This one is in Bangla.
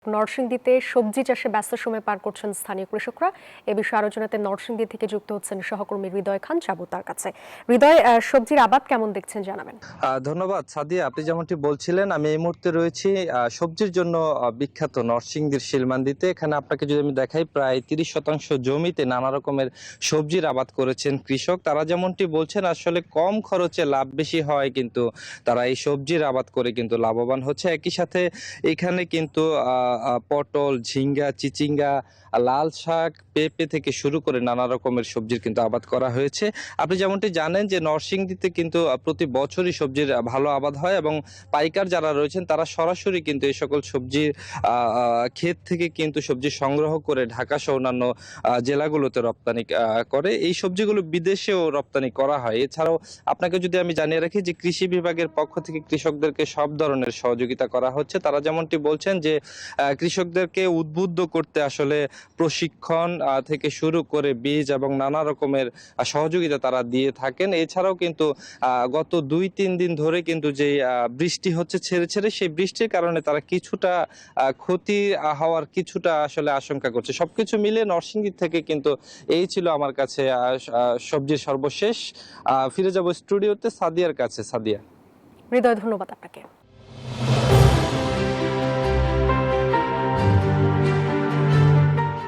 নরসিংদীতে সবজি চাষে ব্যস্ত সময় পার করছেন স্থানীয় কৃষকরা। এ বিষয়ে আলোচনাতে নরসিংদী থেকে যুক্ত হচ্ছেন সহকর্মী হৃদয় খান। যাবো তার কাছে। হৃদয়, সবজির আবাদ কেমন দেখছেন জানাবেন। ধন্যবাদ সাদিয়া, আপনি যেমনটি বলছিলেন আমি এই মুহূর্তে রয়েছি সবজির জন্য বিখ্যাত নরসিংদীর শিলমান্দিতে। এখানে আপনাকে যদি আমি দেখাই, প্রায় 30% জমিতে নানা রকমের সবজির আবাদ করেছেন কৃষক। তারা যেমনটি বলছেন আসলে কম খরচে লাভ বেশি হয়, কিন্তু তারা এই সবজির আবাদ করে কিন্তু লাভবান হচ্ছে। একই সাথে এখানে কিন্তু পটল, ঝিঙ্গা, চিচিঙ্গা, লাল শাক, পেঁপে থেকে শুরু করে নানা রকমের সবজির কিন্তু আবাদ করা হয়েছে। আপনি যেমনটি জানেন যে নরসিংদীতে কিন্তু প্রতি বছরই সবজির ভালো আবাদ হয়, এবং পাইকার যারা রয়েছেন তারা সরাসরি কিন্তু এই সকল সবজির ক্ষেত থেকে কিন্তু সবজি সংগ্রহ করে ঢাকা সহ অন্যান্য জেলাগুলোতে রপ্তানি করে। এই সবজিগুলো বিদেশেও রপ্তানি করা হয়। এছাড়াও আপনাকে যদি আমি জানিয়ে রাখি যে কৃষি বিভাগের পক্ষ থেকে কৃষকদেরকে সব ধরনের সহযোগিতা করা হচ্ছে। তারা যেমনটি বলছেন যে কৃষকদেরকে উদ্বুদ্ধ করতে আসলে প্রশিক্ষণ থেকে শুরু করে বীজ এবং নানা রকমের সহযোগিতা তারা দিয়ে থাকেন। এছাড়াও কিন্তু গত 2-3 দিন ধরে কিন্তু যে বৃষ্টি হচ্ছে ছেড়ে ছেড়ে, সেই বৃষ্টির কারণে তারা কিছুটা ক্ষতি হওয়ার কিছুটা আসলে আশঙ্কা করছে। সবকিছু মিলে নরসিংদী থেকে কিন্তু এই ছিল আমার কাছে সবজির সর্বশেষ। ফিরে যাব স্টুডিওতে সাদিয়ার কাছে। সাদিয়া। হৃদয়, ধন্যবাদ আপনাকে।